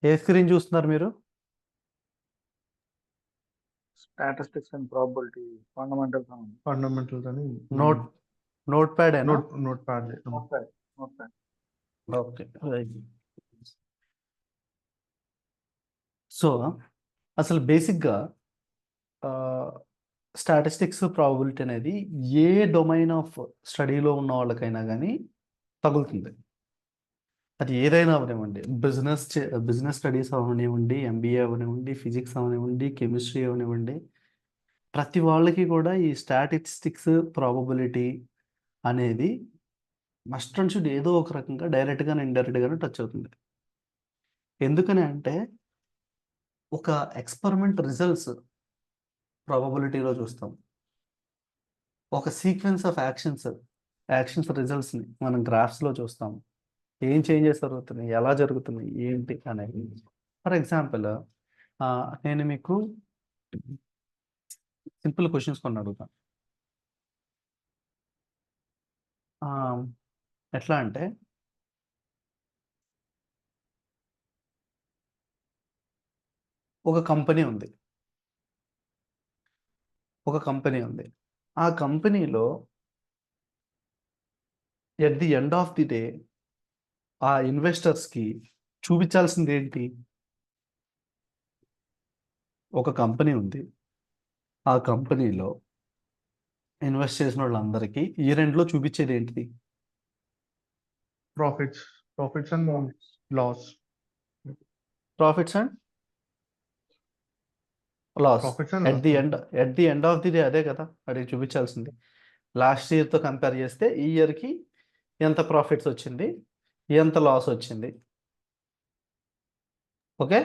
ఏ screen చూస్తున్నారు మీరు? Statistics and probability fundamentals అని ఫండమెంటల్స్ అని note pad note pad. Notepad. Okay. So అసలు బేసిక్గా స్టాటిస్టిక్స్ ప్రాబబిలిటీ అనేది ఏ డొమైన్ ఆఫ్ స్టడీలో ఉన్న వాళ్ళకైనా కానీ తగులుతుంది. అది ఏదైనా అవనివ్వండి, బిజినెస్ స్టడీస్ అవనివ్వండి, ఎంబీఏ అవనివ్వండి, ఫిజిక్స్ అవనివ్వండి, కెమిస్ట్రీ అవనివ్వండి, ప్రతి వాళ్ళకి కూడా ఈ స్టాటిస్టిక్స్ ప్రాబబిలిటీ అనేది మస్ట్ అండ్ షుడ్ ఏదో ఒక రకంగా డైరెక్ట్గానే ఇండైరెక్ట్గానే టచ్ అవుతుంది. ఎందుకని అంటే ఒక ఎక్స్పెరిమెంట్ రిజల్ట్స్ ప్రాబబిలిటీలో చూస్తాం. ఒక సీక్వెన్స్ ఆఫ్ యాక్షన్స్ రిజల్ట్స్ని మనం గ్రాఫ్స్లో చూస్తాం. ఏం చేంజెస్ జరుగుతున్నాయి, ఎలా జరుగుతున్నాయి, ఏంటి అనేది. ఫర్ ఎగ్జాంపుల్ నేను మీకు సింపుల్ క్వశ్చన్స్ కొన్ని అడుగుతాను. ఎట్లా అంటే ఒక కంపెనీ ఉంది. ఆ కంపెనీలో at the end of the day ఆ ఇన్వెస్టర్స్కి చూపించాల్సింది ఏంటి? ఒక కంపెనీ ఉంది. ఆ కంపెనీలో ఇన్వెస్ట్ చేసిన వాళ్ళందరికీ ఈ రెండులో చూపించేది ఏంటిది? Profits and loss. Profits and loss. At the end of the day అదే కదా అడిగి చూపించాల్సింది. లాస్ట్ ఇయర్తో కంపేర్ చేస్తే ఈ ఇయర్కి ఎంత ప్రాఫిట్స్ వచ్చింది, ఎంత లాస్ వచ్చింది. ఓకే.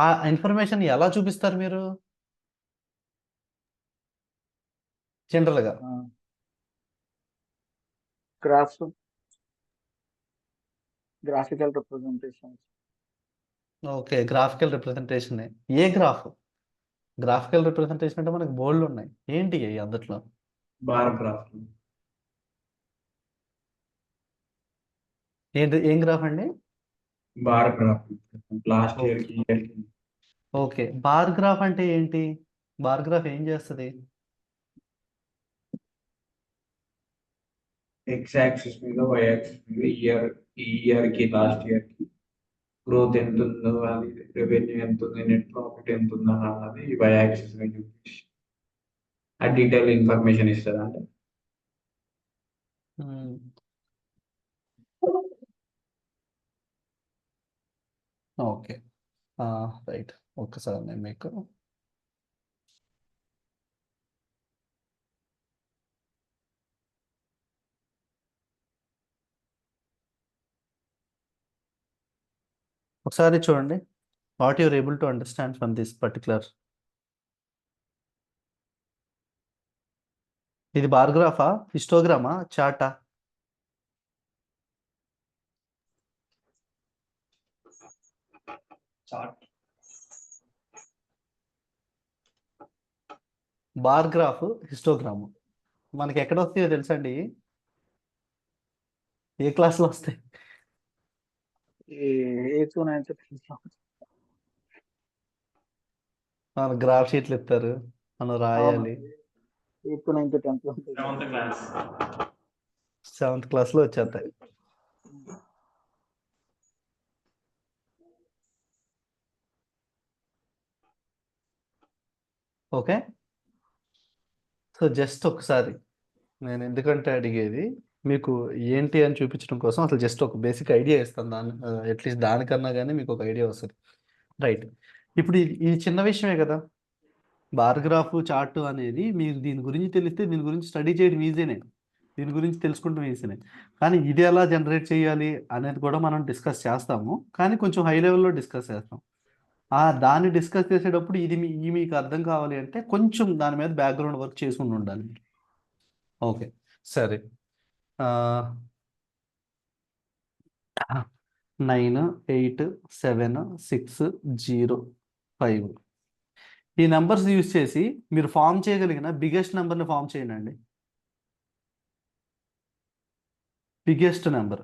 ఆ ఇన్ఫర్మేషన్ ఎలా చూపిస్తారు మీరు జనరల్గా? Graphical representation. Okay, graphical representation. ఏ గ్రాఫ్? గ్రాఫికల్ రిప్రజెంటేషన్ అంటే మనకు బోర్డులు ఉన్నాయి. ఏంటి అందుట్లో? Bar graph. ఏం గ్రాఫ్ అండి? Bar graph. లాస్ట్ ఇయర్ కి ఇయర్ కి. ఓకే, బార్ గ్రాఫ్ అంటే ఏంటి? బార్ గ్రాఫ్ ఏం చేస్తుంది? ఎక్స్ యాక్సిస్ మీద వై యాక్సిస్ మీద ఈ ఇయర్ కి లాస్ట్ ఇయర్ కి గ్రోత్ ఎంత ఉందో, అది రెవెన్యూ ఎంత ఉంది, నెట్ ప్రాఫిట్ ఎంత ఉందో అన్నది వై యాక్సిస్ మీద చూపించి ఆ డీటెయిల్ ఇన్ఫర్మేషన్ ఇస్తుంది. అంటే ఓకే, రైట్. ఒక్కసారి నేను మీకు ఒకసారి చూడండి. What you're able to understand from this particular. ఇది బార్ గ్రాఫా, హిస్టోగ్రామా, చార్టా? చార్ట్. బార్ గ్రాఫ్, హిస్టోగ్రామ్ మనకి ఎక్కడ వస్తాయో తెలుసండి? ఏ క్లాస్లో వస్తాయి? మన గ్రాఫ్ షీట్లు ఇస్తారు, మనం రాయాలి. 8th, 9th, 10th. 7th class. 7th క్లాస్లో వచ్చేస్తాయి. ఓకే. సో జస్ట్ ఒకసారి నేను ఎందుకంటే అడిగేది మీకు ఏంటి అని చూపించడం కోసం. అసలు జస్ట్ ఒక బేసిక్ ఐడియా ఇస్తాను, దాని అట్లీస్ట్ దానికన్నా కానీ మీకు ఒక ఐడియా వస్తుంది. రైట్. ఇప్పుడు ఇది చిన్న విషయమే కదా, బార్ గ్రాఫ్ చార్ట్ అనేది. మీరు దీని గురించి తెలిస్తే దీని గురించి స్టడీ చేయడం ఈజీనే, దీని గురించి తెలుసుకుంటాం ఈజీనే. కానీ ఇది ఎలా జనరేట్ చేయాలి అనేది కూడా మనం డిస్కస్ చేస్తాము, కానీ కొంచెం హై లెవెల్లో డిస్కస్ చేస్తాం. దాన్ని డిస్కస్ చేసేటప్పుడు ఇది మీకు అర్థం కావాలి అంటే కొంచెం దాని మీద బ్యాక్గ్రౌండ్ వర్క్ చేసి ఉండాలి. ఓకే, సరే. 9, 8, 7, 6, 0, 5 ఈ నెంబర్స్ యూజ్ చేసి మీరు ఫామ్ చేయగలిగిన బిగ్గెస్ట్ నెంబర్ని ఫామ్ చేయండి. బిగ్గెస్ట్ నెంబర్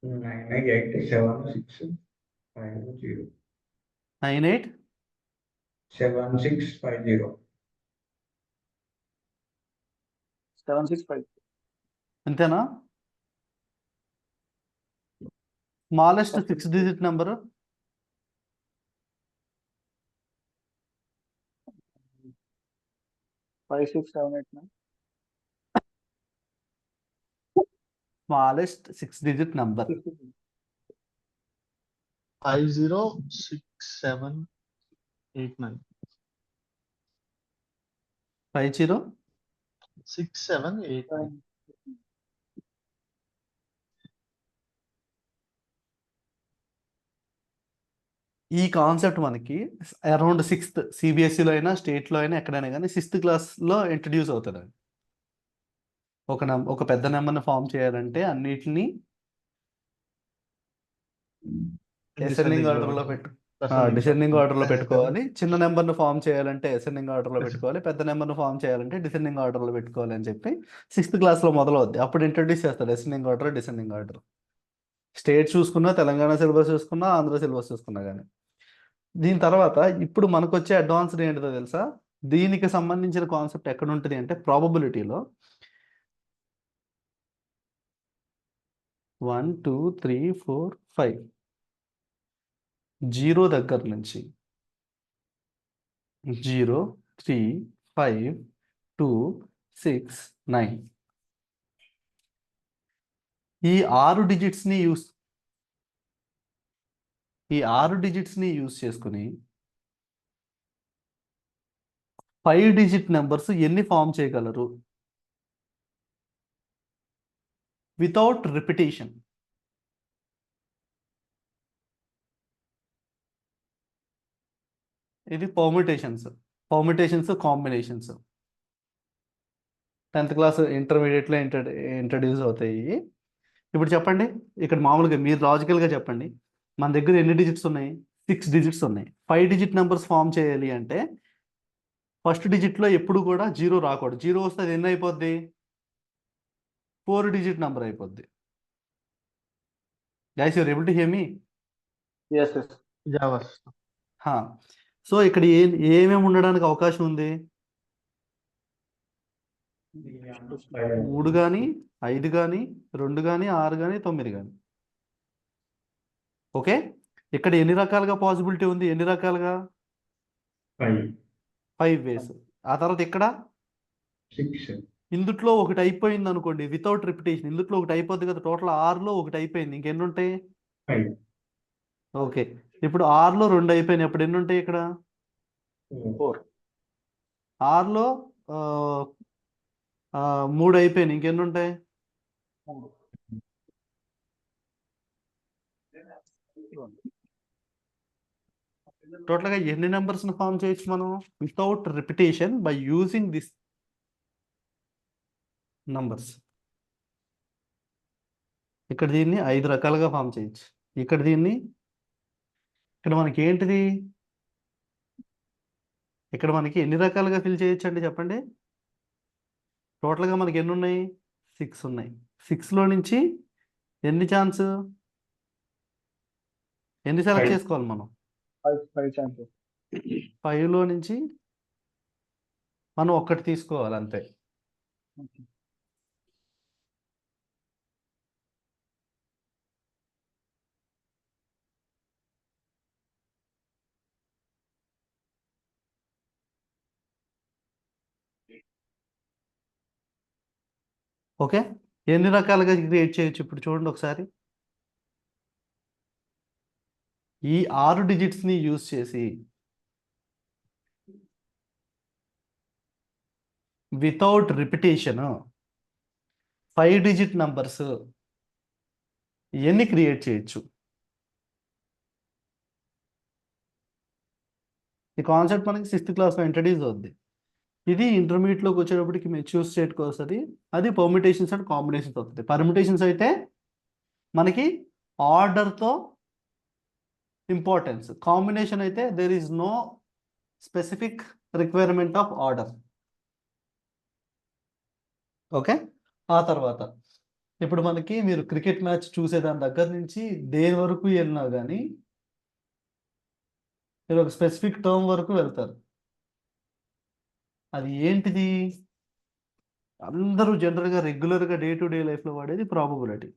987650 98 7650 765 అంతేనా? Smallest 6 digit number 56789 smallest 6 digit number 506789 50 6789. ఈ కాన్సెప్ట్ మనకి అరౌండ్ 6th సిబిఎస్ఈలో అయినా స్టేట్లో అయినా ఎక్కడైనా కానీ 6th క్లాస్లో ఇంట్రడ్యూస్ అవుతుంది. ఒక పెద్ద నెంబర్ని ఫామ్ చేయాలంటే అన్నిటిని అసెండింగ్ ఆర్డర్లో డిసెండింగ్ ఆర్డర్లో పెట్టుకోవాలి. చిన్న నెంబర్ని ఫామ్ చేయాలంటే అసెండింగ్ ఆర్డర్లో పెట్టుకోవాలి. పెద్ద నెంబర్ని ఫామ్ చేయాలంటే డిసెండింగ్ ఆర్డర్లో పెట్టుకోవాలి అని చెప్పి 6th క్లాస్లో మొదలవుద్ది. అప్పుడు ఇంట్రడ్యూస్ చేస్తారు ascending order, descending order. State చూసుకున్నా, తెలంగాణ సిలబస్ చూసుకున్నా, ఆంధ్ర సిలబస్ చూసుకున్నా కానీ. దీని తర్వాత ఇప్పుడు మనకు వచ్చే అడ్వాన్స్డ్ ఏంటిదో తెలుసా? దీనికి సంబంధించిన కాన్సెప్ట్ ఎక్కడ ఉంటుంది అంటే ప్రాబబిలిటీలో 1 2 3 4 5 0 దగ్గర నుంచి 0 3 5 2 6 9 ఈ 6 డిజిట్స్ని యూస్ చేసుకుని 5 డిజిట్ నెంబర్స్ ఎన్ని ఫామ్ చేయగలరు వితౌట్ రిపిటేషన్? ఇది పర్ముటేషన్స్ కాంబినేషన్స్ 10th క్లాస్ ఇంటర్మీడియట్లో ఇంట్రడ్యూస్ అవుతాయి. ఇప్పుడు చెప్పండి, ఇక్కడ మామూలుగా మీరు లాజికల్గా చెప్పండి, మన దగ్గర ఎన్ని డిజిట్స్ ఉన్నాయి? 6 డిజిట్స్ ఉన్నాయి. 5 డిజిట్ నెంబర్స్ ఫామ్ చేయాలి అంటే ఫస్ట్ డిజిట్లో ఎప్పుడు కూడా 0 రాకూడదు. 0 వస్తే అది ఎన్ని అయిపోద్ది? 4 డిజిట్ నెంబర్ అయిపోద్ది. Guys, your able to hear me? yes. So ఇక్కడ ఏమేమి ఉండడానికి అవకాశం ఉంది? 3 కానీ, 5 కానీ, 2 కానీ, 6 కానీ, 9 కానీ. ఓకే, ఇక్కడ ఎన్ని రకాలుగా పాసిబిలిటీ ఉంది? 5 వేస్. ఆ తర్వాత ఇక్కడ 6 ఇందుట్లో ఒకటి అయిపోయింది అనుకోండి, వితౌట్ రిపిటేషన్ ఇందుట్లో ఒకటి అయిపోద్ది కదా. టోటల్ 6లో ఒకటి అయిపోయింది, ఇంకెన్ని ఉంటాయి? 5. ఓకే, ఇప్పుడు 6లో 2 అయిపోయినాయి, అప్పుడు ఎన్ని ఉంటాయి ఇక్కడ? 4. 6లో 3 అయిపోయినాయి, ఇంకెన్ని ఉంటాయి? 3. టోటల్గా ఎన్ని నెంబర్స్ని ఫామ్ చేయొచ్చు మనం without repetition by using this numbers? ఇక్కడ దీన్ని 5 రకాలుగా ఫామ్ చేయొచ్చు. ఇక్కడ మనకి ఏంటిది? ఇక్కడ మనకి ఎన్ని రకాలుగా ఫిల్ చేయొచ్చు అంటే చెప్పండి. టోటల్గా మనకి ఎన్ని ఉన్నాయి? 6 ఉన్నాయి. 6లో నుంచి ఎన్ని ఛాన్స్? ఎన్ని సెలెక్ట్ చేసుకోవాలి మనం? 5 chances. 5లో నుంచి మనం ఒక్కటి తీసుకోవాలి అంతే. ఓకే, ఎన్ని రకాలుగా క్రియేట్ చేయొచ్చు ఇప్పుడు చూడండి ఒకసారి. ఈ 6 డిజిట్స్ని యూజ్ చేసి వితౌట్ రిపిటేషన్ 5 డిజిట్ నంబర్స్ ఎన్ని క్రియేట్ చేయొచ్చు? ఈ కాన్సెప్ట్ మనకి 6th క్లాస్లో ఇంట్రడ్యూస్ అవుద్ది. ఇది ఇంటర్మీడియట్లోకి వచ్చేటప్పటికి మెచ్యూర్ స్టేట్కి వస్తుంది. అది పర్మిటేషన్స్ అండ్ కాంబినేషన్స్ అవుతుంది. పర్మిటేషన్స్ అయితే మనకి ఆర్డర్తో ఇంపార్టెన్స్. కాంబినేషన్ అయితే there is no specific requirement of order. Okay. ఆ తర్వాత ఇప్పుడు మనకి మీరు క్రికెట్ మ్యాచ్ చూసేదాని దగ్గర నుంచి దేని వరకు వెళ్ళినా కానీ మీరు ఒక స్పెసిఫిక్ టర్మ్ వరకు వెళ్తారు. అది ఏంటిది? అందరూ జనరల్గా రెగ్యులర్గా డే టు డే లైఫ్లో వాడేది ప్రాబబిలిటీ.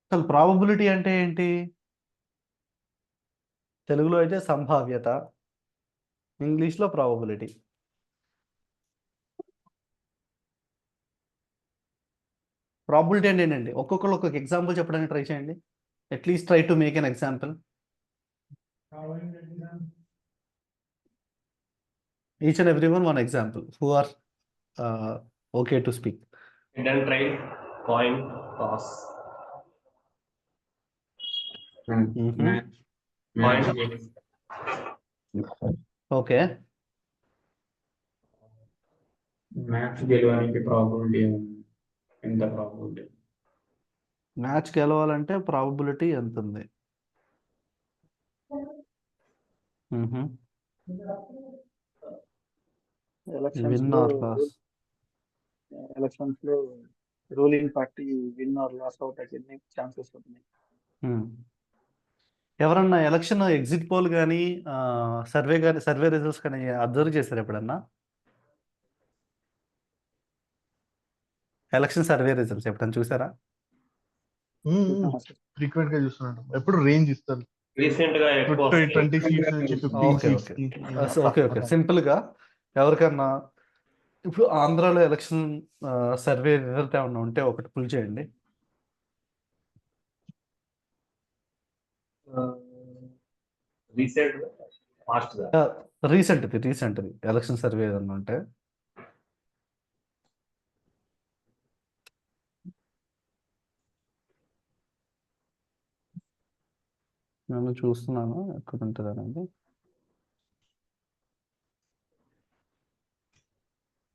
అసలు ప్రాబబిలిటీ అంటే ఏంటి? తెలుగులో అయితే సంభావ్యత, ఇంగ్లీష్లో ప్రాబబిలిటీ. ప్రాబబిలిటీ అంటే ఏంటండి? ఒక్కొక్కరు ఒక్కొక్క ఎగ్జాంపుల్ చెప్పడానికి ట్రై చేయండి. At least try to make an example. Each and everyone one example who are okay to speak. Hidden trade, coin, toss. Match Coin. Okay. Match గెలవడానికి ప్రాబిలిటీ ఎంత ప్రాబిలిటీ? మ్యాచ్ గెలవాలంటే probability ఎంత ఉంది? ఎలక్షన్స్ విన్ లో or loss. Elections లో ruling party win or loss out అయ్యే chances ఉన్నాయి. ఎవరన్నా ఎలక్షన్ ఎగ్జిట్ పోల్ కానీ సర్వే రిజల్ట్స్ కానీ అబ్జర్వ్ చేశారు ఎప్పుడన్నా? ఎలక్షన్ సర్వే రిజల్ట్స్ ఎప్పుడన్నా చూసారా? ఫ్రీక్వెంట్ గా చూస్తున్నాను. ఎప్పుడు రేంజ్ ఇస్తారు. Recent గా ఎక్కువ 20 సీట్స్ నుంచి 15 ఓకే సీట్స్ ఓకే ఓకే సింపుల్గా ఎవరికన్నా ఇప్పుడు ఆంధ్రాలో ఎలక్షన్ సర్వే రిజల్ట్ ఏమన్నా ఉంటే ఒకటి పుల్ చేయండి. రీసెంట్ ఫాస్ట్ గా రీసెంట్ది ఎలక్షన్ సర్వే ఏదన్నా ఉంటే. నేను చూస్తున్నాను ఎక్కడ ఉంటుంది అనేది.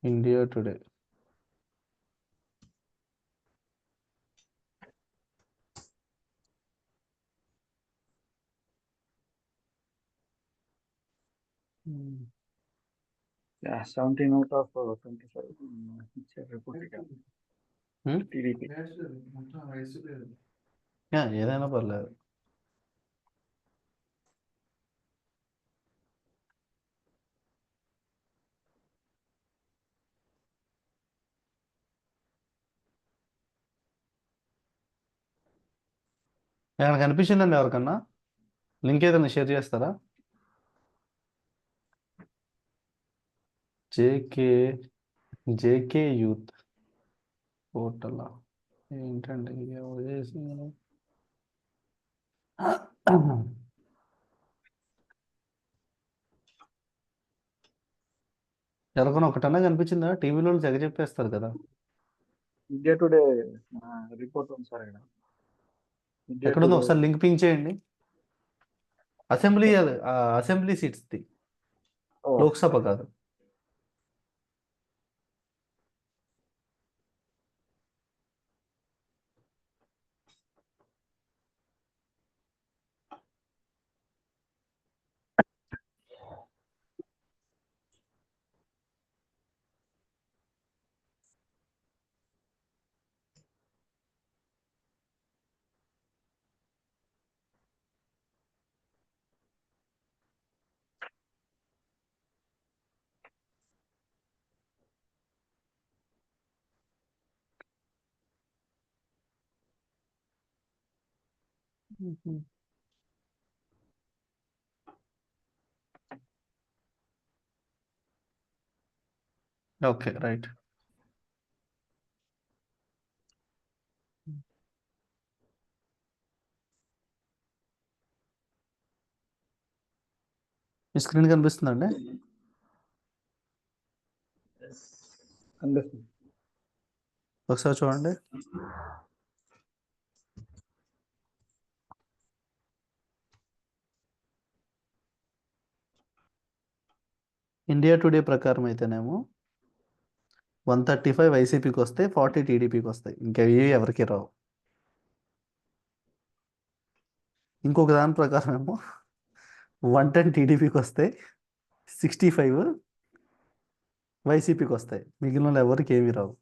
India today. Yeah, 17 out of 25 Republican. TDP. ఏదైనా పర్లేదు. ఏమైనా కనిపించిందండి ఎవరికన్నా? లింక్ ఏదైనా షేర్ చేస్తారా? జేకే యూత్ పోర్టల్ ఏంటండి? ఎవరు చేసింది? ఎవరికైనా ఒకటన్నా కనిపించిందా? టీవీలో తెగ చెప్పేస్తారు కదా. ఇండియా టుడే రిపోర్ట్ ఉంది సార్ ఇక్కడ. ఇండియా ఎక్కడుందో టుడే ఒకసారి లింక్ పింక్ చేయండి. అసెంబ్లీ సీట్స్ది, లోక్సభ కాదు. Okay right. మీ స్క్రీన్ కనిపిస్తుందండి? కనిపిస్తుంది. ఒకసారి చూడండి. ఇండియా టుడే ప్రకారం అయితేనేమో 135 వైసీపీకి వస్తాయి, 40 టీడీపీకి వస్తాయి. ఇంకా ఎవరికి రావు. ఇంకొక దాని ప్రకారం ఏమో 110 టీడీపీకి వస్తాయి, 65 వైసీపీకి వస్తాయి, మిగిలిన వాళ్ళు ఎవరికి ఏమీ రావు.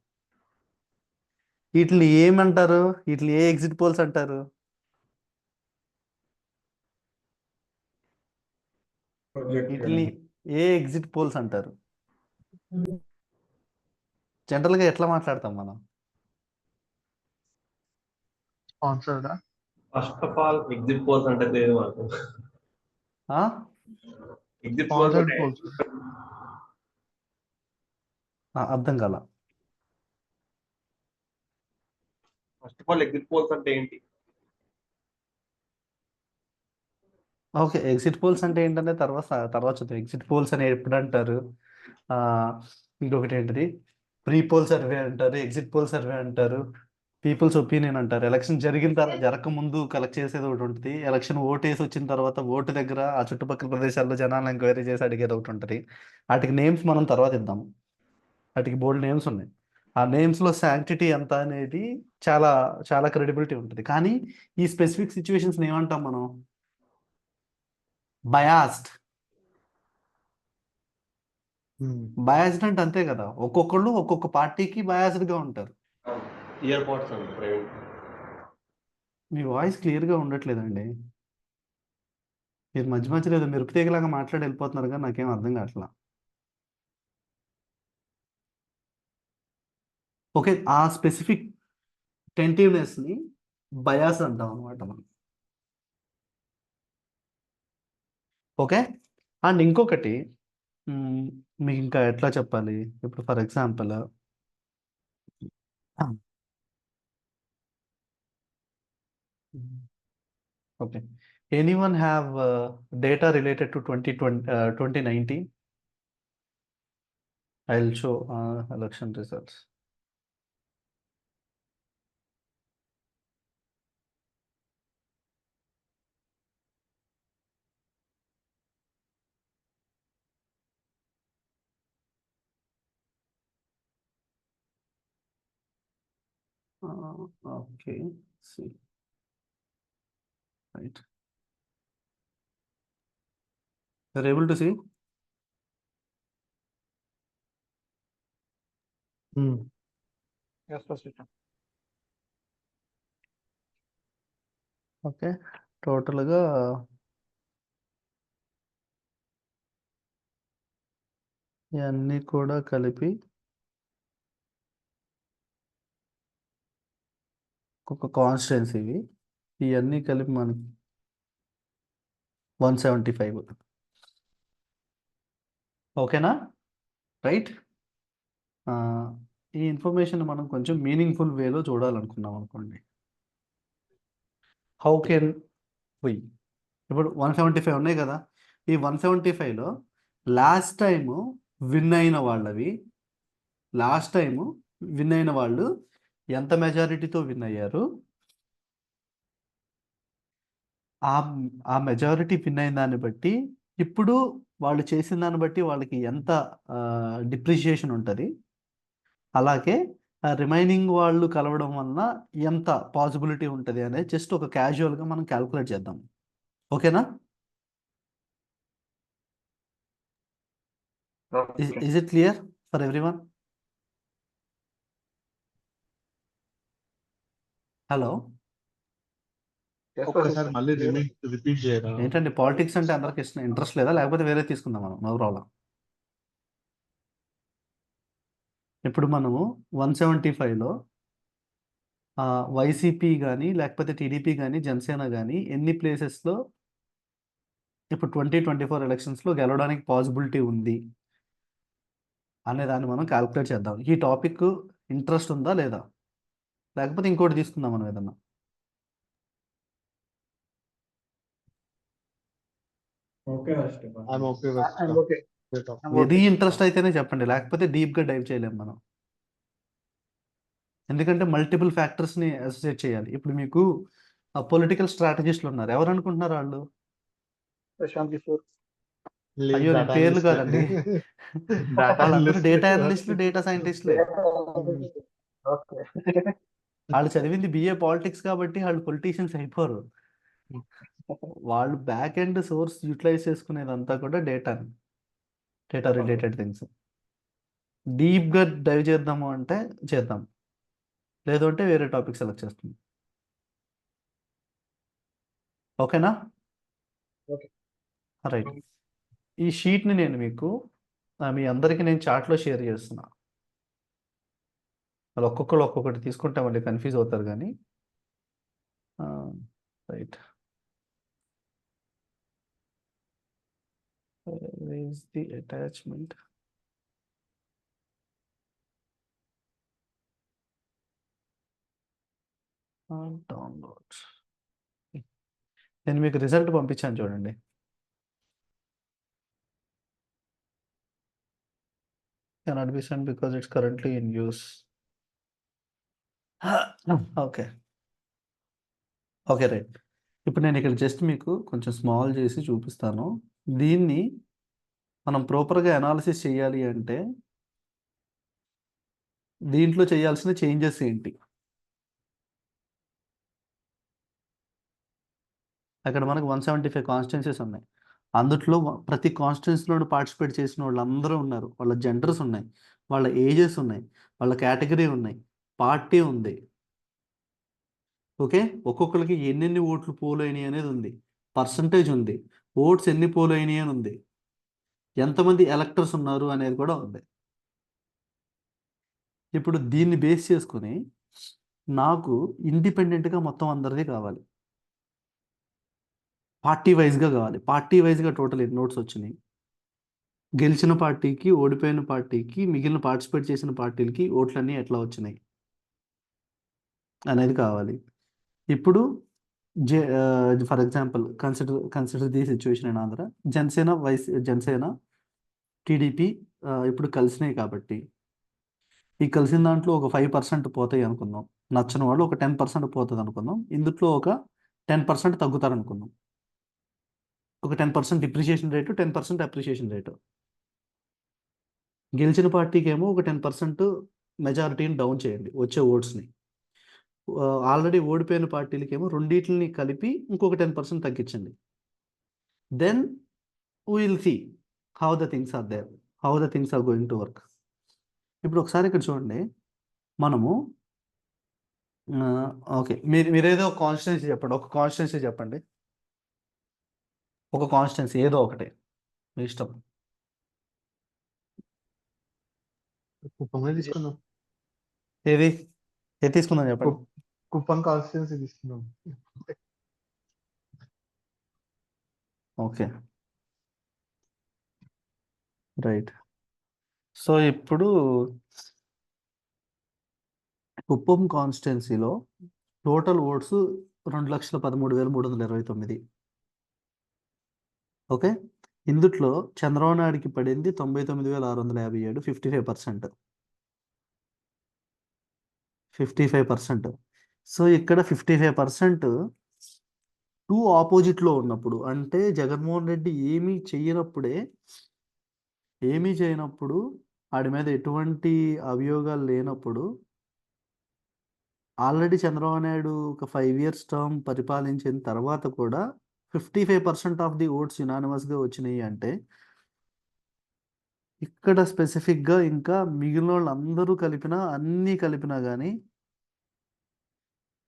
వీటిని ఏమంటారు? వీటిని ఏ ఎగ్జిట్ పోల్స్ అంటారు? వీటిని ఏ ఎగ్జిట్ పోల్స్ అంటారు? జనరల్గా ఎట్లా మాట్లాడతాం మనం? స్పాన్సర్డా? First of all exit polls అంటే తెలియదు మాకు. ఆ? Exit polls sponsored polls. అర్థం కాల. First of all exit polls అంటే ఏంటి? ఓకే, ఎగ్జిట్ పోల్స్ అంటే ఏంటంటే తర్వాత చూద్దాం. ఎగ్జిట్ పోల్స్ అని ఎప్పుడు అంటారు? ఆ, ఇంకొకటి ఏంటిది, ప్రీ పోల్ సర్వే అంటారు, ఎగ్జిట్ పోల్ సర్వే అంటారు, పీపుల్స్ ఒపీనియన్ అంటారు. ఎలక్షన్ జరగక ముందు కలెక్ట్ చేసేది ఒకటి ఉంటుంది, ఎలక్షన్ ఓటేసి వచ్చిన తర్వాత ఓటు దగ్గర ఆ చుట్టుపక్కల ప్రదేశాల్లో జనాలను ఎంక్వైరీ చేసి అడిగేది ఒకటి ఉంటుంది. వాటికి నేమ్స్ మనం తర్వాత ఇద్దాం. వాటికి బోల్డ్ నేమ్స్ ఉన్నాయి. ఆ నేమ్స్లో శాంక్టిటీ ఎంత అనేది చాలా చాలా క్రెడిబిలిటీ ఉంటుంది. కానీ ఈ స్పెసిఫిక్ సిచ్యువేషన్స్ని ఏమంటాం మనం? బయాస్డ్. బయాస్డ్ అంటే అంతే కదా, ఒక్కొక్కళ్ళు ఒక్కొక్క పార్టీకి బయాస్డ్గా ఉంటారు. ఇయర్ పోర్ట్స్ అండి ప్రవీణ్. మీ వాయిస్ క్లియర్గా ఉండట్లేదండి. మీరు మధ్య మధ్యలో ఏదో మెరుపు తీగలాగా మాట్లాడి వెళ్ళిపోతున్నారు, కానీ నాకేం అర్థం కావట్లా. ఓకే, ఆ స్పెసిఫిక్ టెంటివ్నెస్ని బయాస్ అంటాం అనమాట మనం. ఓకే, అండ్ ఇంకొకటి మీకు ఇంకా ఎట్లా చెప్పాలి, ఇప్పుడు for example okay, anyone have data related to 2019? I will show election results. Okay, see, right. You're able to see? Yes, President. Okay, టోటల్గా ఇవన్నీ కూడా కలిపి ఒక కాన్స్టిట్యున్సీవి, ఇవన్నీ కలిపి మనకి 175. ఓకేనా? రైట్. ఈ ఇన్ఫర్మేషన్ మనం కొంచెం మీనింగ్ఫుల్ వేలో చూడాలనుకున్నాం అనుకోండి. హౌ కెన్ వి, ఇప్పుడు 175 ఉన్నాయి కదా, ఈ 175లో లాస్ట్ టైము విన్ అయిన వాళ్ళు ఎంత మెజారిటీతో విన్ అయ్యారు, ఆ మెజారిటీ విన్ అయిన దాన్ని బట్టి ఇప్పుడు వాళ్ళు చేసిన దాన్ని బట్టి వాళ్ళకి ఎంత డిప్రిషియేషన్ ఉంటుంది, అలాగే రిమైనింగ్ వాళ్ళు కలవడం వలన ఎంత పాసిబిలిటీ ఉంటుంది అనేది జస్ట్ ఒక క్యాజువల్గా మనం క్యాల్కులేట్ చేద్దాం. ఓకేనా? Is it clear for everyone? Hello, Yes, ఒక్కసారి President. మళ్ళీ రిపీట్ చేయరా? ఏంటంటే పాలిటిక్స్ అంటే అందరికి ఇంట్రెస్ట్ లేదా, లేకపోతే వేరే తీసుకుందాం మనం? No problem. ఇప్పుడు మనము 175లో వైసీపీ కానీ లేకపోతే టీడీపీ కానీ జనసేన కానీ ఎన్ని ప్లేసెస్లో ఇప్పుడు 2024 ఎలక్షన్స్లో గెలవడానికి పాసిబిలిటీ ఉంది అనే దాన్ని మనం క్యాల్కులేట్ చేద్దాం. ఈ టాపిక్ ఇంట్రెస్ట్ ఉందా లేదా, లేకపోతే ఇంకోటి తీసుకుందాం మనం ఏదన్నా? Okay first I'm okay with I'm that. okay. I'm very okay. Interest అయితేనే చెప్పండి, లేకపోతే డీప్గా డైవ్ చేయలేము మనం. ఎందుకంటే మల్టిపుల్ ఫ్యాక్టర్స్ని అసోసియేట్ చేయాలి. ఇప్పుడు మీకు పొలిటికల్ స్ట్రాటజిస్టులు ఉన్నారు, ఎవరు అనుకుంటున్నారు వాళ్ళు? Prashant Kishore. Lead అయ్యో, నేను data పేర్లు analyst. కాదండి, Data వాళ్ళందరూ analyst. డేటా అనలిస్టులు, డేటా సైంటిస్టులే. Okay. వాళ్ళు చదివింది BA పాలిటిక్స్ కాబట్టి వాళ్ళు పొలిటీషియన్స్ అయిపోరు. వాళ్ళు బ్యాక్ ఎండ్ సోర్స్ యూటిలైజ్ చేసుకునేదంతా కూడా డేటా రిలేటెడ్ థింగ్స్. డీప్గా డైవ్ చేద్దాము అంటే చేద్దాం, లేదు అంటే వేరే టాపిక్ సెలెక్ట్ చేస్తాం. ఓకేనా? ఓకే. రైట్. ఈ షీట్ని నేను మీకు మీ అందరికీ నేను చాట్లో షేర్ చేస్తున్నా. వాళ్ళు ఒక్కొక్కటి తీసుకుంటే మళ్ళీ కన్ఫ్యూజ్ అవుతారు కానీ. Right. Where is the attachment? Download. నేను మీకు రిజల్ట్ పంపించాను చూడండి. Cannot be sent because it's currently in use. Okay right. ఇప్పుడు నేను ఇక్కడ జస్ట్ మీకు కొంచెం స్మాల్ చేసి చూపిస్తాను. దీన్ని మనం ప్రాపర్గా అనాలిసిస్ చేయాలి అంటే దీంట్లో చేయాల్సిన చేంజెస్ ఏంటి? అక్కడ మనకు 175 కాన్స్టిట్యున్సీస్ ఉన్నాయి. అందుట్లో ప్రతి కాన్స్టిట్యున్సీలో పార్టిసిపేట్ చేసిన వాళ్ళందరూ ఉన్నారు. వాళ్ళ జెండర్స్ ఉన్నాయి, వాళ్ళ ఏజెస్ ఉన్నాయి, వాళ్ళ కేటగిరీ ఉన్నాయి, పార్టీ ఉంది. ఓకే, ఒక్కొక్కరికి ఎన్నెన్ని ఓట్లు పోల్ అయినాయి అనేది ఉంది, పర్సంటేజ్ ఉంది, ఓట్స్ ఎన్ని పోల్ అయినాయి అని ఉంది, ఎంతమంది ఎలక్టర్స్ ఉన్నారు అనేది కూడా ఉంది. ఇప్పుడు దీన్ని బేస్ చేసుకుని నాకు ఇండిపెండెంట్గా మొత్తం అందరిది కావాలి, పార్టీ వైజ్గా కావాలి. పార్టీ వైజ్గా టోటల్ ఎన్ని ఓట్స్ వచ్చినాయి, గెలిచిన పార్టీకి, ఓడిపోయిన పార్టీకి, మిగిలిన పార్టిసిపేట్ చేసిన పార్టీలకి ఓట్లన్నీ ఎట్లా వచ్చినాయి అనేది కావాలి. ఇప్పుడు for example consider the situation in Andhra. Janasena TDP ఇప్పుడు కలిసినాయి కాబట్టి ఈ కలిసిన దాంట్లో ఒక 5% పోతాయి అనుకుందాం. నచ్చని వాళ్ళు ఒక 10% పోతుంది అనుకుందాం. ఇందులో ఒక 10% తగ్గుతారు అనుకుందాం. ఒక 10% డిప్రిషియేషన్ రేటు, 10% అప్రిషియేషన్ రేటు. గెలిచిన పార్టీకి ఏమో ఒక 10% మెజారిటీని డౌన్ చేయండి, వచ్చే ఓట్స్ని. ఆల్రెడీ ఓడిపోయిన పార్టీలకి ఏమో రెండింటిని కలిపి ఇంకొక 10% తగ్గించండి. Then will see how the things are there, how the things are going to work. ఇప్పుడు ఒకసారి ఇక్కడ చూడండి, మనము ఓకే, మీరేదో ఒక కాన్స్టిట్యున్సీ చెప్పండి. ఒక కాన్స్టిట్యున్సీ చెప్పండి, ఒక కాన్స్టిట్యున్సీ ఏదో ఒకటి మీ ఇష్టం. కుప్పమే తీసుకుందాం. ఏది తీసుకుందాం చెప్పండి. కుప్పం కాన్స్టిట్యున్సీ తీసుకుందాం. Okay right. సో ఇప్పుడు కుప్పం కాన్స్టిట్యున్సీలో టోటల్ ఓట్స్ 2,13,329. ఓకే, ఇందుట్లో చంద్రబాబు నాయుడుకి పడింది 99,657, 55%. 55%. సో ఇక్కడ 55% టూ ఆపోజిట్లో ఉన్నప్పుడు, అంటే జగన్మోహన్ రెడ్డి ఏమీ చేయనప్పుడు, వాడి మీద ఎటువంటి అభియోగాలు లేనప్పుడు, ఆల్రెడీ చంద్రబాబు నాయుడు ఒక 5 years టర్మ్ పరిపాలించిన తర్వాత కూడా 55% ఆఫ్ ది ఓట్స్ యునానిమస్గా వచ్చినాయి అంటే ఇక్కడ స్పెసిఫిక్గా ఇంకా మిగిలిన వాళ్ళు అందరూ అన్నీ కలిపినా కానీ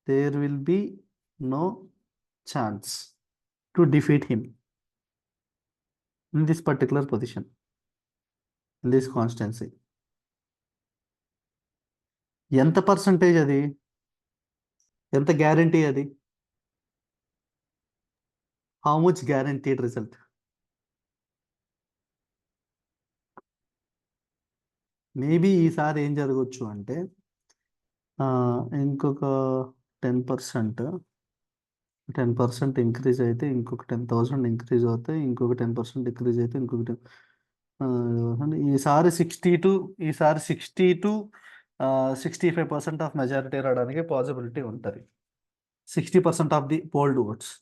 there will be no chance to defeat him in this particular position, in this constituency. ఎంత పర్సంటేజ్ అది, ఎంత గ్యారంటీ అది, how much guaranteed result? Maybe ఈసారి ఏం జరగవచ్చు అంటే ఇంకొక 10% ఇంక్రీజ్ అయితే ఇంకొక 10,000 ఇంక్రీజ్ అవుతాయి, ఇంకొక 10% ఇంక్రీజ్ అయితే ఇంకొక 10. ఈసారి 60 to 65% ఆఫ్ మెజారిటీ రావడానికి పాసిబిలిటీ ఉంటుంది. 60% of the fold oats.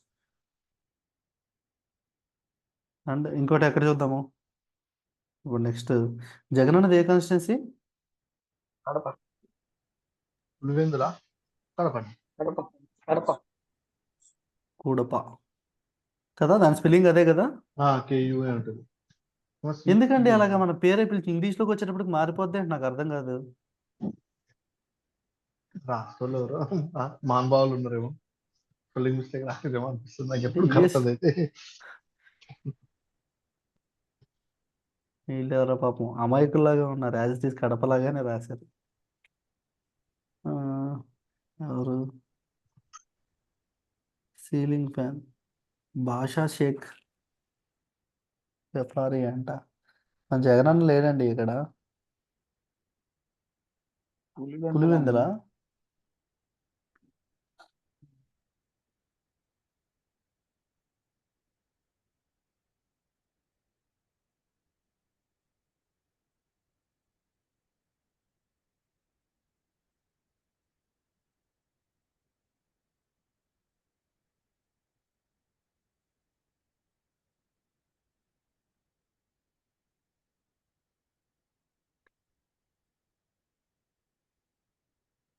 And ఇంకోటి ఎక్కడ చూద్దాము ఇప్పుడు నెక్స్ట్, జగన్ అన్నది ఏ కాన్స్టిట్యున్సీ? కడప. పులివెందుల కడప. కడప. కడప. కూడప. కదా, దాని స్పెల్లింగ్ అదే కదా. కేయుఏ ఉంటుంది. ఎందుకండి అలాగా మన పేరే పిలిచి ఇంగ్లీష్లోకి వచ్చేటప్పటికి మారిపోద్ది అంటే నాకు అర్థం కాదు. రాష్ట్రంలో ఎవరో మహానుభావులు ఉన్నారేమో, స్పెల్లింగ్ మిస్టేక్ రాసేదేమో అనిపిస్తుంది నాకు ఎప్పుడు Yes. కరెక్ట్ అయితే. వీళ్ళు ఎవరో పాపం అమాయకుల్లాగా ఉన్నారు, యాజ్ ఇట్ ఈస్ కడపలాగానే రాశారు. ఆ, ఎవరు? సీలింగ్ ఫ్యాన్ భాషా షేక్ పెఫారీ అంట. మన జగనన్న లేడండి ఇక్కడ. పులివెందుల.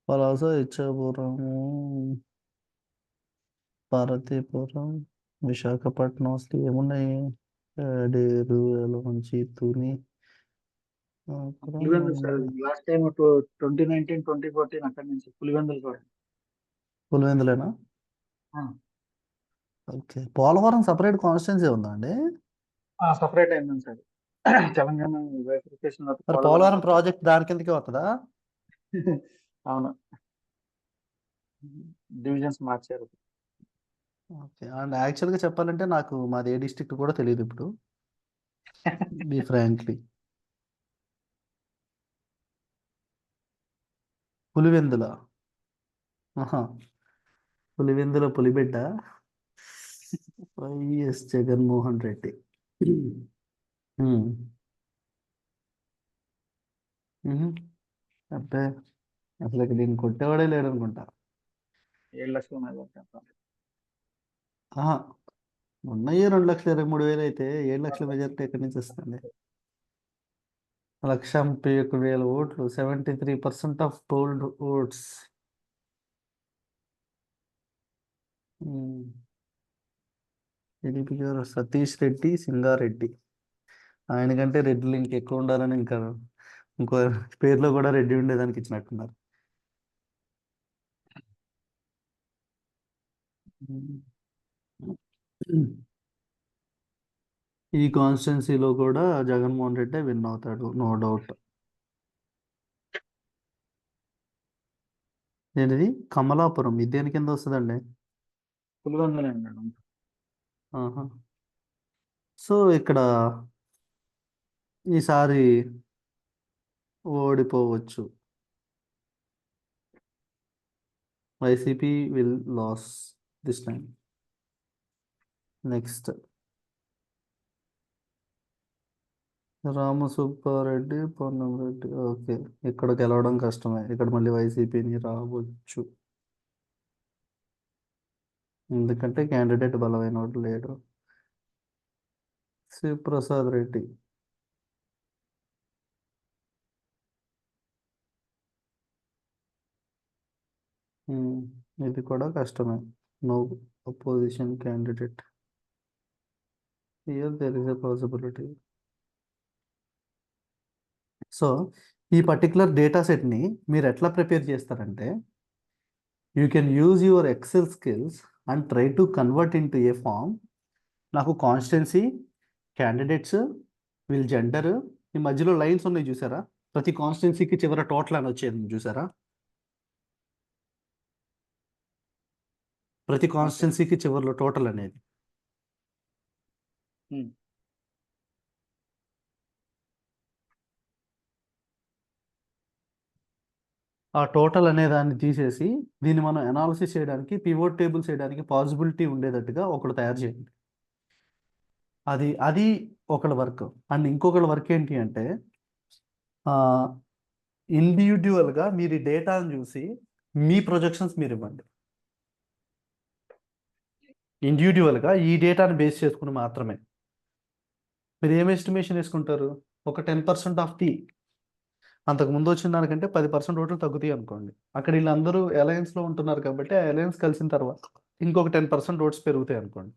పలాస, ఇచ్చాపురము, పార్వతీపురం, విశాఖపట్నం, అసలు ఏమున్నాయి? Dare, Elamanchi, Tuni. Pulivendula sir last time 2019 2014 అక్కడి నుంచి పులివెందులు కూడా. పులివెందులేనా? ఆ. ఓకే. పోలవరం సపరేట్ కాన్స్టిట్యున్సీ ఉందా అండి? సపరేట్ అయింది సార్. తెలంగాణ వెరిఫికేషన్ మరి పోలవరం ప్రాజెక్ట్ దాని కిందకి వస్తుందా? అవును, డివిజన్స్ మార్చారు. ఓకే. అండ్ యాక్చువల్గా చెప్పాలంటే నాకు మాది ఏ డిస్ట్రిక్ట్ కూడా తెలియదు ఇప్పుడు, బీ ఫ్రాంక్లీ. పులివెందుల. ఆహా, పులివెందుల పులిబిడ్డ వైఎస్ జగన్మోహన్ రెడ్డి. ఉమ్. అబ్బే, అసలు దీన్ని కొట్టేవాడే లేడు అనుకుంటా. 7 లక్షల మీద కొట్టారు. ఆహా, ఉన్నాయి 2,23,000 అయితే 7 లక్షల మెజారిటీ ఎక్కడి నుంచి వస్తుంది? 1,31,000 ఓట్లు, 73% ఆఫ్ పోల్డ్ ఓట్స్. టీడీపీ గారు సతీష్ రెడ్డి సింగారెడ్డి. ఆయన కంటే రెడ్డిలు ఇంకెక్కువ ఉండాలని ఇంకా ఇంకో పేరులో కూడా రెడ్డి ఉండేదానికి ఇచ్చినట్టున్నారు. ఈ కాన్స్టిట్యున్సీలో కూడా జగన్మోహన్ రెడ్డి విన్ అవుతాడు, నో డౌట్. ఏంటిది కమలాపురం, ఇది దేని కింద వస్తుందండి? పులివెందులే మేడం. ఆహా. సో ఇక్కడ ఈసారి ఓడిపోవచ్చు. YCP will lose this time. Next Ramasubbareddy, Ponnamreddy. Okay, ఇక్కడ గెలవడం కష్టమే, ఇక్కడ మళ్ళీ వైసీపీని రావచ్చు, ఎందుకంటే క్యాండిడేట్ బలమైన వాడు లేడు. శివప్రసాద్ రెడ్డి. ఇది కూడా కష్టమే, no opposition candidate. Here there is a possibility. So ఈ పర్టికులర్ డేటా సెట్ని మీరు ఎట్లా ప్రిపేర్ చేస్తారంటే, you can use your Excel skills and try to convert in to a form. నాకు కాన్స్టిట్యున్సీ, క్యాండిడేట్స్, వీళ్ళ జెండర్, ఈ మధ్యలో లైన్స్ ఉన్నాయి చూసారా, ప్రతి కాన్స్టిట్యున్సీకి చివర టోటల్ అని వచ్చేది చూసారా, ప్రతి కాన్స్టిట్యున్సీకి చివరిలో టోటల్ అనేది. ఆ టోటల్ అనే దాన్ని తీసేసి దీన్ని మనం అనాలిసిస్ చేయడానికి, పివోట్ టేబుల్స్ చేయడానికి పాసిబిలిటీ ఉండేటట్టుగా ఒకటి తయారు చేయండి. అది ఒకళ్ళ వర్క్. అండ్ ఇంకొకళ్ళ వర్క్ ఏంటి అంటే, ఇండివిజువల్గా మీరు ఈ డేటాను చూసి మీ ప్రొజెక్షన్స్ మీరు ఇవ్వండి. ఇండివిజువల్గా ఈ డేటాను బేస్ చేసుకుని మాత్రమే మీరు ఏం ఎస్టిమేషన్ వేసుకుంటారు? ఒక 10% ఆఫ్ టీ, అంతకు ముందు వచ్చిన దానికంటే 10% ఓట్లు తగ్గుతాయి అనుకోండి. అక్కడ వీళ్ళందరూ అలయన్స్లో ఉంటున్నారు కాబట్టి ఆ అలయన్స్ కలిసిన తర్వాత ఇంకొక 10% ఓట్స్ పెరుగుతాయి అనుకోండి.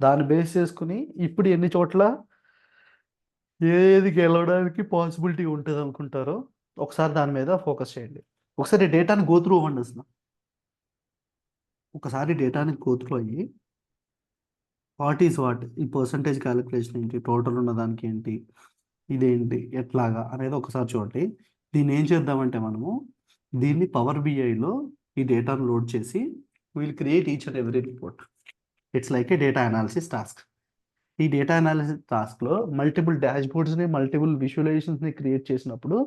దాన్ని బేస్ చేసుకుని ఇప్పుడు ఎన్ని చోట్ల ఏది గెలవడానికి పాసిబిలిటీ ఉంటుంది అనుకుంటారో ఒకసారి దాని మీద ఫోకస్ చేయండి. ఒకసారి డేటాని గోత్రూ అవ్వండి అసలు. ఒకసారి డేటాని గోత్రూ అయ్యి వాట్ ఈజ్ వాట్, ఈ పర్సంటేజ్ క్యాలిక్యులేషన్ ఏంటి, టోటల్ ఉన్న దానికి ఏంటి, ఇదేంటి, ఎట్లాగా అనేది ఒకసారి చూడండి. దీన్ని ఏం చేద్దామంటే మనము దీన్ని పవర్ బిఐలో ఈ డేటాను లోడ్ చేసి will create each and every report. It's like A data analysis task. ఈ డేటా అనాలిసిస్ టాస్క్లో మల్టిపుల్ డాష్బోర్డ్స్ని, మల్టిపుల్ విజువలైజేషన్స్ని క్రియేట్ చేసినప్పుడు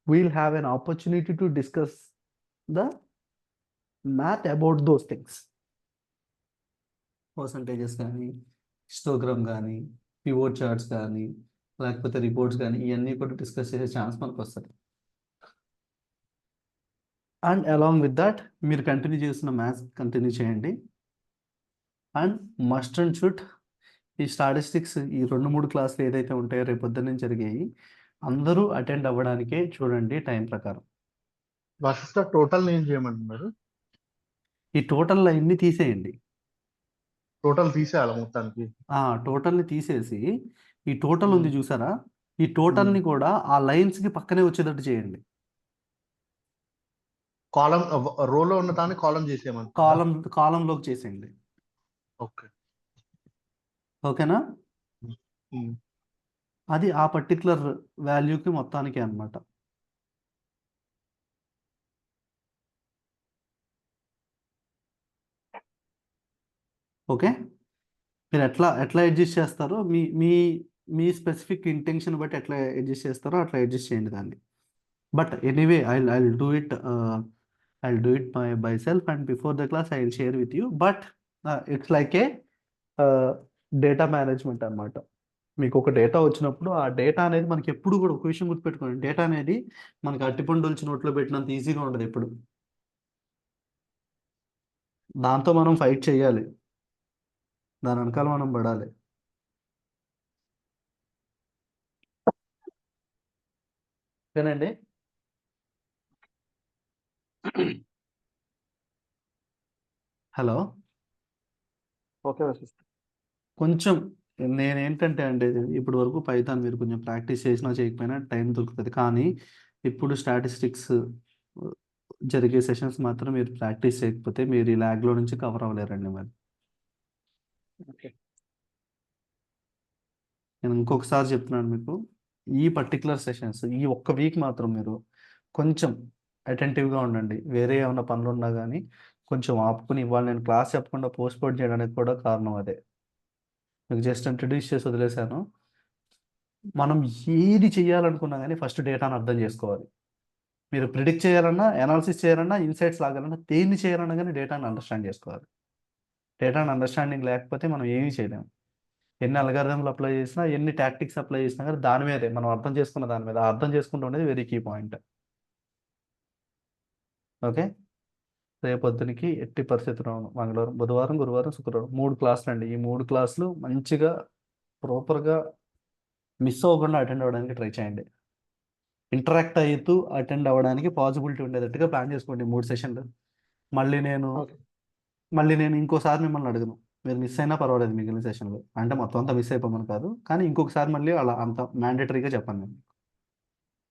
we'll have an opportunity to discuss the math about those things. Percentages కానీ, histogram కానీ, pivot charts కానీ, లేకపోతే reports కానీ, ఇవన్నీ కూడా డిస్కస్ చేసే ఛాన్స్ మనకు వస్తుంది. అండ్ అలాంగ్ విత్ దట్ మీరు కంటిన్యూ చేస్తున్న మ్యాథ్స్ కంటిన్యూ చేయండి. అండ్ మస్ట్ అండ్ షుడ్ ఈ స్టాటిస్టిక్స్ ఈ 2-3 క్లాసులు ఏదైతే ఉంటాయో రేపు పొద్దున్న జరిగాయి అందరూ అటెండ్ అవ్వడానికే చూడండి టైం ప్రకారం. వశిష్ట టోటల్ ఏం చేయమంటున్నారు? ఈ టోటల్ లైన్ని తీసేయండి. టోటల్ తీసేయాలి మొత్తానికి. టోటల్ని తీసేసి ఈ టోటల్ ఉంది చూసారా, ఈ టోటల్ని కూడా ఆ లైన్స్కి పక్కనే వచ్చేటట్టు చేయండి. కాలం రోలో ఉన్న దాన్ని కాలం చేసేయమంటారు. కాలంలోకి చేసేయండి. ఓకే. ఓకేనా? ఉమ్. అది ఆ పర్టికులర్ వాల్యూకి మొత్తానికి అన్నమాట. ఓకే, మీరు ఎట్లా అడ్జస్ట్ చేస్తారో మీ మీ మీ స్పెసిఫిక్ ఇంటెన్షన్ బట్టి ఎట్లా అడ్జస్ట్ చేస్తారో అట్లా అడ్జస్ట్ చేయండి దాన్ని. But anyway I do it by self and before the class I will share with you. But it's like A data management అన్నమాట. మీకు ఒక డేటా వచ్చినప్పుడు ఆ డేటా అనేది మనకి ఎప్పుడు కూడా ఒక విషయం గుర్తుపెట్టుకోండి, డేటా అనేది మనకి అట్టిపండు వచ్చి నోట్లో పెట్టినంత ఈజీగా ఉండదు ఎప్పుడు. దాంతో మనం ఫైట్ చేయాలి, దాని వెనకాల మనం పడాలి. ఓకేనండి? Hello, okay Vashishtha. కొంచెం నేనేంటంటే అండి ఇప్పుడు వరకు పైథాన్ మీరు కొంచెం ప్రాక్టీస్ చేసినా చేయకపోయినా టైం దొరుకుతుంది. కానీ ఇప్పుడు స్టాటిస్టిక్స్ జరిగే సెషన్స్ మాత్రం మీరు ప్రాక్టీస్ చేయకపోతే మీరు ఈ ల్యాగ్లో నుంచి కవర్ అవ్వలేరండి. మరి ఓకే. నేను ఇంకొకసారి చెప్తున్నాను మీకు, ఈ పర్టికులర్ సెషన్స్ ఈ ఒక్క వీక్ మాత్రం మీరు కొంచెం అటెంటివ్గా ఉండండి. వేరే ఏమైనా పనులు ఉన్నా కానీ కొంచెం ఆపుకుని, ఇవాళ నేను క్లాస్ చెప్పకుండా పోస్ట్పోన్ చేయడానికి కూడా కారణం అదే. మీకు జస్ట్ ఇంట్రడ్యూస్ చేసి వదిలేశాను. మనం ఏది చేయాలనుకున్నా కానీ ఫస్ట్ డేటాను అర్థం చేసుకోవాలి. మీరు ప్రిడిక్ట్ చేయాలన్నా, అనాలిసిస్ చేయాలన్నా, ఇన్సైట్స్ లాగాలన్నా, దేన్ని చేయాలన్నా కానీ డేటాను అండర్స్టాండ్ చేసుకోవాలి. డేటాను అండర్స్టాండింగ్ లేకపోతే మనం ఏమీ చేయలేము. ఎన్ని అల్గారిథంలు అప్లై చేసినా, ఎన్ని టాక్టిక్స్ అప్లై చేసినా కానీ దాని మీదే మనం అర్థం చేసుకున్న దాని మీద అర్థం చేసుకుంటూ ఉండేది వెరీ కీ పాయింట్. ఓకే, రేపొద్దునికి ఎట్టి పరిస్థితుల్లో మంగళవారం, బుధవారం, గురువారం, శుక్రవారం 3 క్లాసులు అండి. ఈ 3 క్లాసులు మంచిగా ప్రాపర్గా మిస్ అవ్వకుండా అటెండ్ అవ్వడానికి ట్రై చేయండి. ఇంటరాక్ట్ అవుతూ అటెండ్ అవ్వడానికి పాసిబిలిటీ ఉండేటట్టుగా ప్లాన్ చేసుకోండి 3 సెషన్లు. మళ్ళీ ఓకే. నేను ఇంకోసారి మిమ్మల్ని అడగను, మీరు మిస్ అయినా పర్వాలేదు మిగిలిన సెషన్లో. అంటే మొత్తం అంతా మిస్ అయిపోమని కాదు, కానీ ఇంకొకసారి మళ్ళీ అలా అంత మ్యాండేటరీగా చెప్పాను నేను.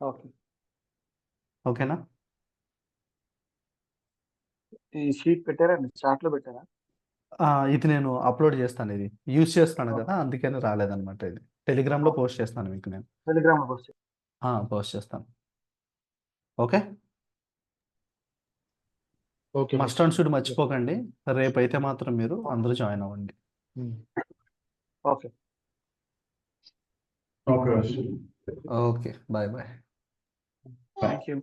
ఓకే. ఓకేనా? ఈ షీట్ పెట్టారండి, చాట్ లో పెట్టారా? ఇది నేను అప్లోడ్ చేస్తాను, ఇది యూజ్ చేస్తాను ఓకే. కదా, అందుకని రాలేదన్నమాట. ఇది టెలిగ్రామ్లో ఓకే. పోస్ట్ చేస్తాను మీకు నేను. టెలిగ్రామ్ లో పోస్ట్. పోస్ట్ చేస్తాను. Okay, okay. Must and should మర్చిపోకండి. రేపైతే మాత్రం మీరు అందరూ జాయిన్ అవ్వండి. Okay. Okay. Okay, bye bye. Thank you.